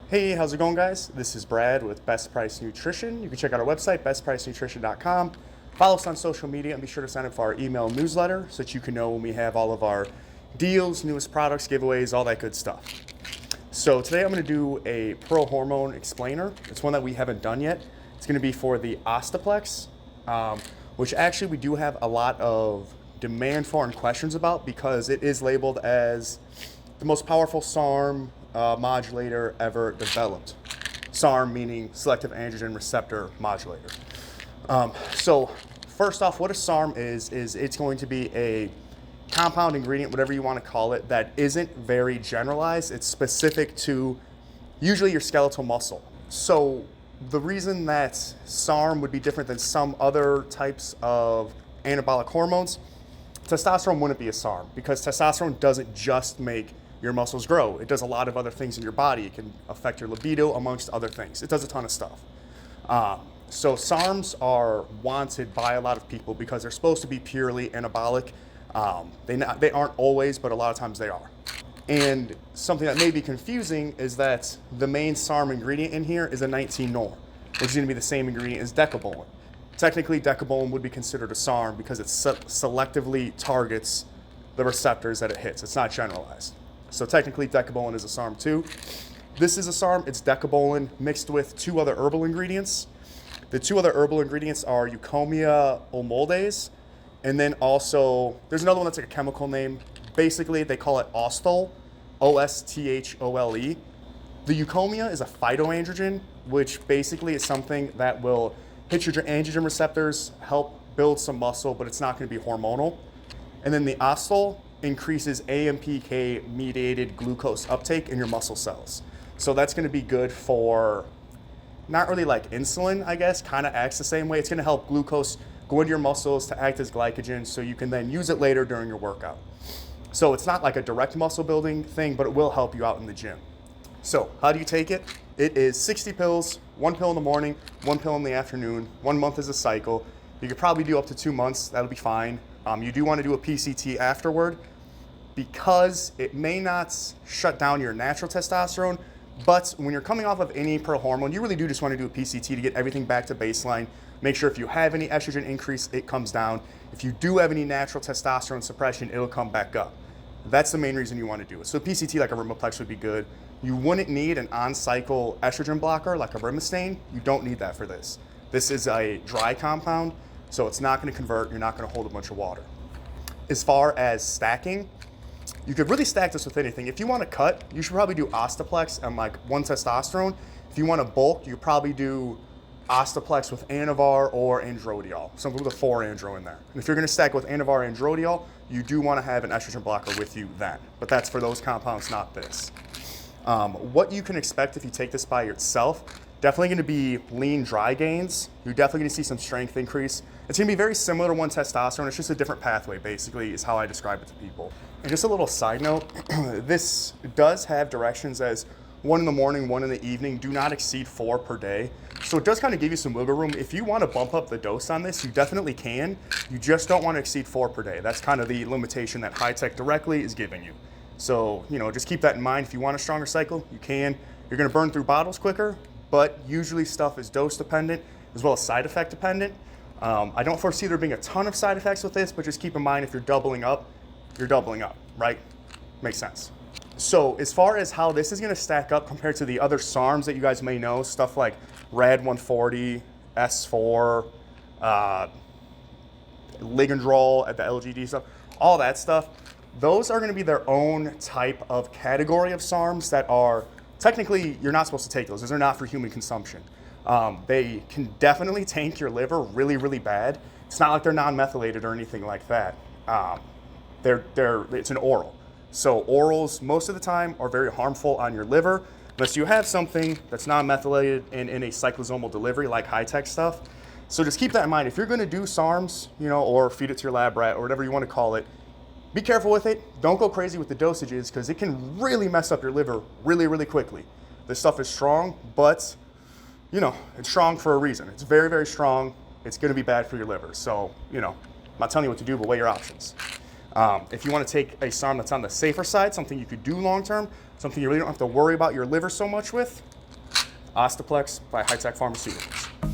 Hey, how's it going, guys? This is Brad with Best Price Nutrition. You can check out our website, BestPriceNutrition.com. Follow us on social media and be sure to sign up for our email newsletter so that you can know when we have all of our deals, newest products, giveaways, all that good stuff. So today I'm going to do a pro hormone explainer. It's one that we haven't done yet. It's going to be for the Osta-Plex, which actually we do have a lot of demand for and questions about because it is labeled as the most powerful SARM modulator ever developed. SARM meaning Selective Androgen Receptor Modulator. So first off, what a SARM is it's going to be a compound ingredient, whatever you want to call it, that isn't very generalized. It's specific to usually your skeletal muscle. So the reason that SARM would be different than some other types of anabolic hormones, testosterone wouldn't be a SARM because testosterone doesn't just make your muscles grow. It does a lot of other things in your body. It can affect your libido, amongst other things. It does a ton of stuff. So SARMs are wanted by a lot of people because they're supposed to be purely anabolic. They aren't always, but a lot of times they are. And something that may be confusing is that the main SARM ingredient in here is a 19-nor, which is going to be the same ingredient as decabolin. Technically, decabolin would be considered a SARM because it selectively targets the receptors that it hits. It's not generalized. So technically, decabolin is a SARM too. This is a SARM. It's decabolin mixed with two other herbal ingredients. The two other herbal ingredients are Eucommia olmoldase, and then also there's another one that's like a chemical name. Basically, they call it Osthole, O-S-T-H-O-L-E. The Eucommia is a phytoandrogen, which basically is something that will hit your androgen receptors, help build some muscle, but it's not going to be hormonal. And then the Osthole increases AMPK-mediated glucose uptake in your muscle cells. So that's going to be good for not really like insulin, I guess, kind of acts the same way. It's going to help glucose go into your muscles to act as glycogen so you can then use it later during your workout. So it's not like a direct muscle building thing, but it will help you out in the gym. So how do you take it? It is 60 pills, 1 pill in the morning, 1 pill in the afternoon. 1 month is a cycle. You could probably do up to 2 months. That'll be fine. You do want to do a PCT afterward because it may not shut down your natural testosterone, but when you're coming off of any pro hormone, you really do just want to do a PCT to get everything back to baseline. Make sure if you have any estrogen increase, it comes down. If you do have any natural testosterone suppression, it'll come back up. That's the main reason you want to do it. So PCT like a Rimaplex would be good. You wouldn't need an on-cycle estrogen blocker like a Rimastane. You don't need that for this. This is a dry compound, so it's not going to convert. You're not going to hold a bunch of water. As far as stacking, you could really stack this with anything. If you want to cut, you should probably do Osteoplex and like 1 testosterone. If you want to bulk, you probably do Osteoplex with Anavar or Androdiol, something with a 4-andro in there. And if you're going to stack with Anavar and Androdiol, you do want to have an estrogen blocker with you then. But that's for those compounds, not this. What you can expect if you take this by yourself, definitely going to be lean dry gains. You're definitely going to see some strength increase. It's going to be very similar to 1 testosterone. It's just a different pathway, basically, is how I describe it to people. And just a little side note, this does have directions as 1 in the morning, 1 in the evening. Do not exceed 4 per day. So it does kind of give you some wiggle room. If you want to bump up the dose on this, you definitely can. You just don't want to exceed 4 per day. That's kind of the limitation that Hi-Tech directly is giving you. So, just keep that in mind. If you want a stronger cycle, you can. You're going to burn through bottles quicker, but usually stuff is dose dependent as well as side effect dependent. I don't foresee there being a ton of side effects with this, but just keep in mind if you're doubling up, right? Makes sense. So as far as how this is going to stack up compared to the other SARMs that you guys may know, stuff like RAD 140, S4, Ligandrol at the LGD stuff, all that stuff, those are going to be their own type of category of SARMs that are technically, you're not supposed to take those. Those are not for human consumption. They can definitely tank your liver really, really bad. It's not like they're non-methylated or anything like that. It's an oral. So orals, most of the time, are very harmful on your liver, unless you have something that's non-methylated and in a cyclosomal delivery like Hi-Tech stuff. So just keep that in mind. If you're going to do SARMs, or feed it to your lab rat or whatever you want to call it, be careful with it. Don't go crazy with the dosages because it can really mess up your liver really, really quickly. This stuff is strong, but it's strong for a reason. It's very, very strong. It's going to be bad for your liver. So, I'm not telling you what to do, but weigh your options. If you want to take a SARM that's on the safer side, something you could do long term, something you really don't have to worry about your liver so much with, Osta Plex by Hi-Tech Pharmaceuticals.